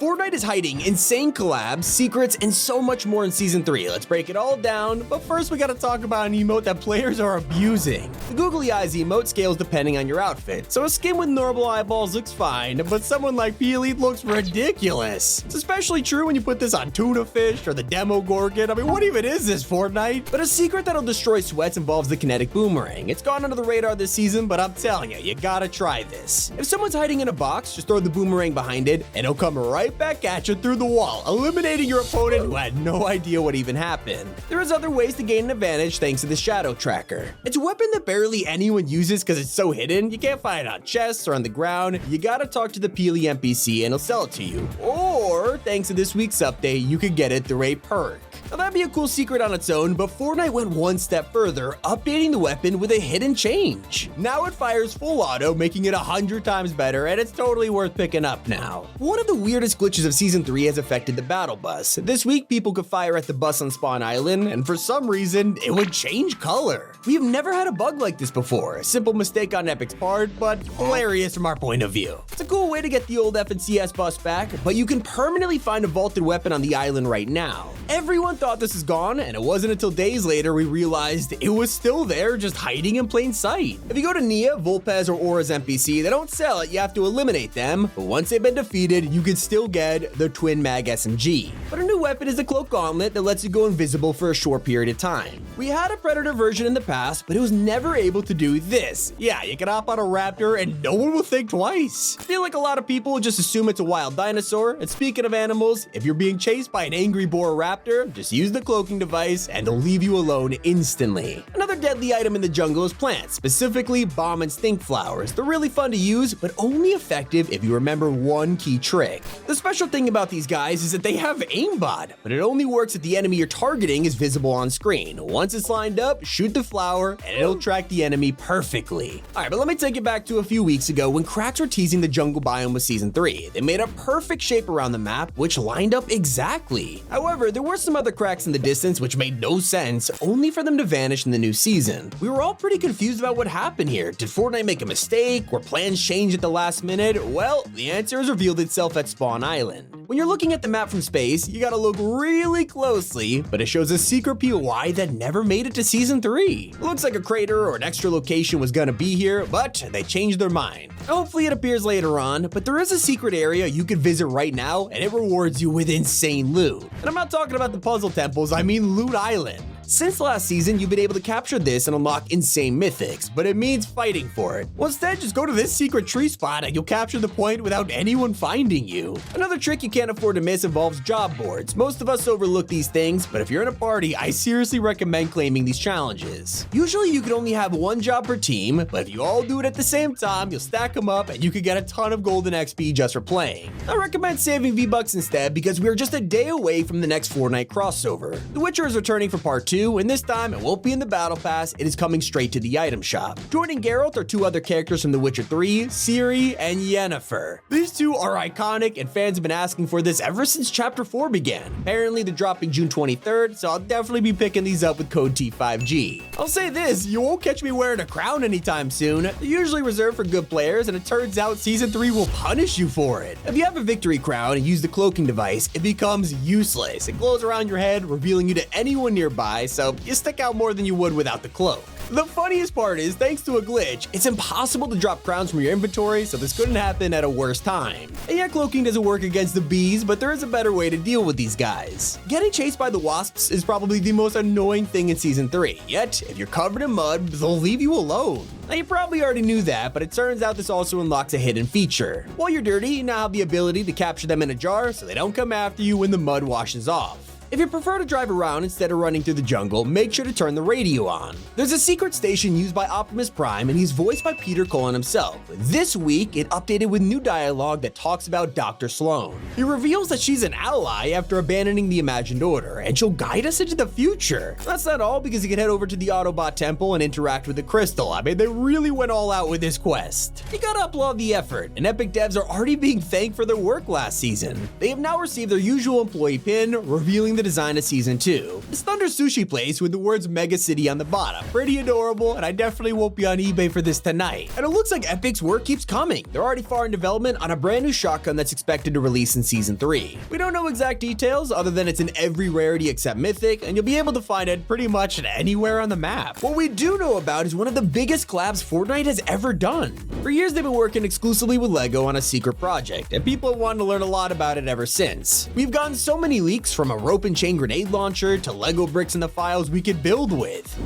Fortnite is hiding insane collabs, secrets, and so much more in Season 3. Let's break it all down, but first we gotta talk about an emote that players are abusing. The googly eyes emote scales depending on your outfit, so a skin with normal eyeballs looks fine, but someone like Peely looks ridiculous. It's especially true when you put this on tuna fish or the demo gorgon. I mean, what even is this, Fortnite? But a secret that'll destroy sweats involves the kinetic boomerang. It's gone under the radar this season, but I'm telling you, you gotta try this. If someone's hiding in a box, just throw the boomerang behind it, and it'll come right back at you through the wall, eliminating your opponent who had no idea what even happened. There is other ways to gain an advantage thanks to the shadow tracker. It's a weapon that barely anyone uses because it's so hidden, you can't find it on chests or on the ground. You gotta talk to the Peely NPC and he'll sell it to you. Or, thanks to this week's update, you could get it through a perk. Now that'd be a cool secret on its own, but Fortnite went one step further, updating the weapon with a hidden change. Now it fires full auto, making it 100 times better, and it's totally worth picking up now. One of the weirdest glitches of Season 3 has affected the battle bus. This week, people could fire at the bus on Spawn Island, and for some reason, it would change color. We have never had a bug like this before. A simple mistake on Epic's part, but hilarious from our point of view. It's a cool way to get the old F&CS bus back, but you can permanently find a vaulted weapon on the island right now. Everyone thought this is gone, and it wasn't until days later we realized it was still there, just hiding in plain sight. If you go to Nia, Volpez, or Aura's NPC, they don't sell it, you have to eliminate them, but once they've been defeated, you can still get the Twin Mag SMG. But a new weapon is the Cloak Gauntlet that lets you go invisible for a short period of time. We had a Predator version in the past, but it was never able to do this. Yeah, you can hop on a raptor and no one will think twice. I feel like a lot of people just assume it's a wild dinosaur, and speaking of animals, if you're being chased by an angry boar raptor, just use the cloaking device and they'll leave you alone instantly. Another deadly item in the jungle is plants, specifically bomb and stink flowers. They're really fun to use, but only effective if you remember one key trick. The special thing about these guys is that they have aimbot, but it only works if the enemy you're targeting is visible on screen. Once it's lined up, shoot the flower and it'll track the enemy perfectly. Alright, but let me take it back to a few weeks ago when cracks were teasing the jungle biome with Season 3. They made a perfect shape around the map, which lined up exactly. However, there were some other cracks in the distance which made no sense, only for them to vanish in the new season. We were all pretty confused about what happened here. Did Fortnite make a mistake? Were plans changed at the last minute? Well, the answer has revealed itself at Spawn Island. When you're looking at the map from space, you gotta look really closely, but it shows a secret POI that never made it to Season 3. It looks like a crater or an extra location was gonna be here, but they changed their mind. Hopefully it appears later on, but there is a secret area you could visit right now, and it rewards you with insane loot. And I'm not talking about the puzzle temples, I mean Loot Island. Since last season, you've been able to capture this and unlock insane mythics, but it means fighting for it. Well, instead, just go to this secret tree spot and you'll capture the point without anyone finding you. Another trick you can't afford to miss involves job boards. Most of us overlook these things, but if you're in a party, I seriously recommend claiming these challenges. Usually, you can only have one job per team, but if you all do it at the same time, you'll stack them up and you could get a ton of golden XP just for playing. I recommend saving V-Bucks instead because we are just a day away from the next Fortnite crossover. The Witcher is returning for Part 2, and this time it won't be in the Battle Pass, it is coming straight to the item shop. Joining Geralt are two other characters from The Witcher 3, Ciri and Yennefer. These two are iconic and fans have been asking for this ever since Chapter 4 began. Apparently they're dropping June 23rd, so I'll definitely be picking these up with code T5G. I'll say this, you won't catch me wearing a crown anytime soon. They're usually reserved for good players, and it turns out Season 3 will punish you for it. If you have a victory crown and use the cloaking device, it becomes useless. It glows around your head, revealing you to anyone nearby, so you stick out more than you would without the cloak. The funniest part is, thanks to a glitch, it's impossible to drop crowns from your inventory, so this couldn't happen at a worse time. And yeah, cloaking doesn't work against the bees, but there is a better way to deal with these guys. Getting chased by the wasps is probably the most annoying thing in Season 3, yet if you're covered in mud, they'll leave you alone. Now you probably already knew that, but it turns out this also unlocks a hidden feature. While you're dirty, you now have the ability to capture them in a jar so they don't come after you when the mud washes off. If you prefer to drive around instead of running through the jungle, make sure to turn the radio on. There's a secret station used by Optimus Prime and he's voiced by Peter Cullen himself. This week, it updated with new dialogue that talks about Dr. Sloan. He reveals that she's an ally after abandoning the Imagined Order, and she'll guide us into the future. That's not all, because you can head over to the Autobot Temple and interact with the Crystal. I mean, they really went all out with this quest. You gotta applaud the effort, and Epic devs are already being thanked for their work last season. They have now received their usual employee pin, revealing the design of Season 2. This Thunder Sushi place with the words Mega City on the bottom. Pretty adorable, and I definitely won't be on eBay for this tonight. And it looks like Epic's work keeps coming. They're already far in development on a brand new shotgun that's expected to release in Season 3. We don't know exact details other than it's in every rarity except Mythic, and you'll be able to find it pretty much anywhere on the map. What we do know about is one of the biggest collabs Fortnite has ever done. For years they've been working exclusively with LEGO on a secret project, and people have wanted to learn a lot about it ever since. We've gotten so many leaks, from a rope and chain grenade launcher to LEGO bricks in the files we could build with.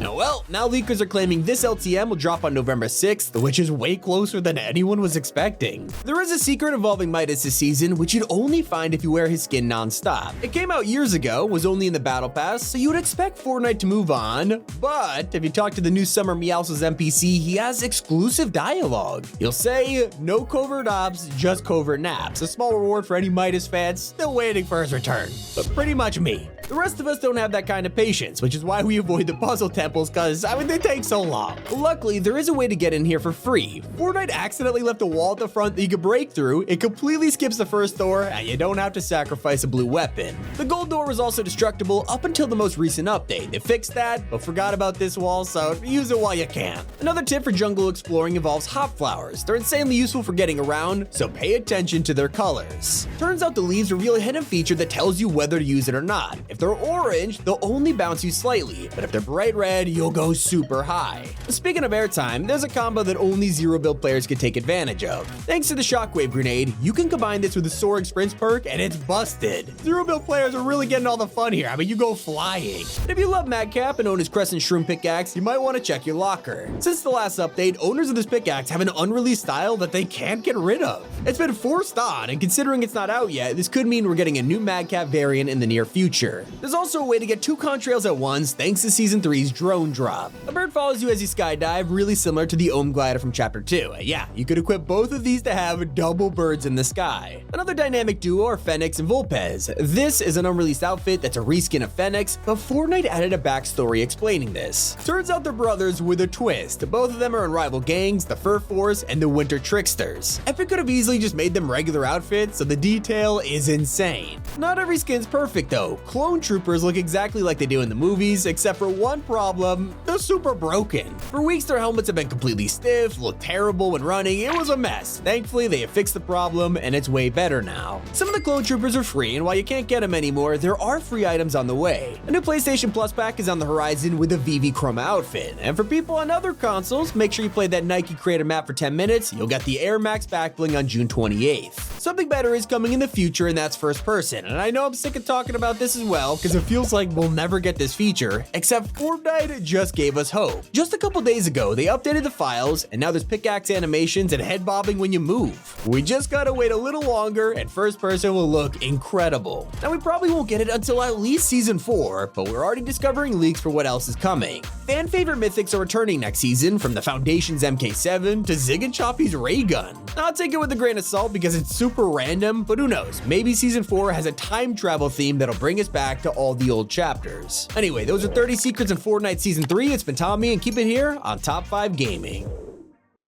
Now leakers are claiming this LTM will drop on November 6th, which is way closer than anyone was expecting. There is a secret involving Midas this season, which you'd only find if you wear his skin non-stop. It came out years ago, was only in the Battle Pass, so you would expect Fortnite to move on, but if you talk to the new Summer Meows's NPC, he has exclusive dialogue. He'll say, "No covert ops, just covert naps." A small reward for any Midas fans still waiting for his return, but pretty much me. The rest of us don't have that kind of patience, which is why we avoid the puzzle temples, cause they take so long. Luckily, there is a way to get in here for free. Fortnite accidentally left a wall at the front that you could break through. It completely skips the first door, and you don't have to sacrifice a blue weapon. The gold door was also destructible up until the most recent update. They fixed that, but forgot about this wall, so use it while you can. Another tip for jungle exploring involves hop flowers. They're insanely useful for getting around, so pay attention to their colors. Turns out the leaves reveal a hidden feature that tells you whether to use it or not. If they're orange, they'll only bounce you slightly, but if they're bright red, you'll go super high. Speaking of airtime, there's a combo that only zero build players can take advantage of. Thanks to the shockwave grenade, you can combine this with the soaring sprints perk, and it's busted. Zero build players are really getting all the fun here. I mean, you go flying. And if you love Madcap and own his Crescent Shroom pickaxe, you might want to check your locker. Since the last update, owners of this pickaxe have an unreleased style that they can't get rid of. It's been forced on, and considering it's not out yet, this could mean we're getting a new Madcap variant in the near future. There's also a way to get 2 contrails at once thanks to Season 3's drone drop. A bird follows you as you skydive, really similar to the Ohm glider from Chapter 2. Yeah, you could equip both of these to have double birds in the sky. Another dynamic duo are Fenix and Vulpes. This is an unreleased outfit that's a reskin of Fenix, but Fortnite added a backstory explaining this. Turns out they're brothers with a twist. Both of them are in rival gangs, the Fur Force and the Winter Tricksters. Epic could have easily just made them regular outfits, so the detail is insane. Not every skin's perfect though. Clone troopers look exactly like they do in the movies, except for one problem: they're super broken. For weeks their helmets have been completely stiff, look terrible when running. It was a mess. Thankfully they have fixed the problem and it's way better now. Some of the clone troopers are free, and while you can't get them anymore, there are free items on the way. A new PlayStation Plus pack is on the horizon with a VV Chroma outfit, and for people on other consoles, make sure you play that Nike creator map for 10 minutes. You'll get the Air Max back bling on June 28th. Something better is coming in the future, and that's first person, and I know I'm sick of talking about this as well because it feels like we'll never get this feature, except Fortnite just gave us hope. Just a couple days ago, they updated the files, and now there's pickaxe animations and head bobbing when you move. We just gotta wait a little longer, and first person will look incredible. Now we probably won't get it until at least Season 4, but we're already discovering leaks for what else is coming. Fan favorite mythics are returning next season, from the Foundation's MK7 to Zig and Choppy's ray gun. I'll take it with a grain of salt because it's super random, but who knows, maybe Season 4 has a time travel theme that'll bring us back to all the old chapters. Anyway, those are 30 secrets in Fortnite Season 3. It's been Tommy, and keep it here on Top 5 Gaming.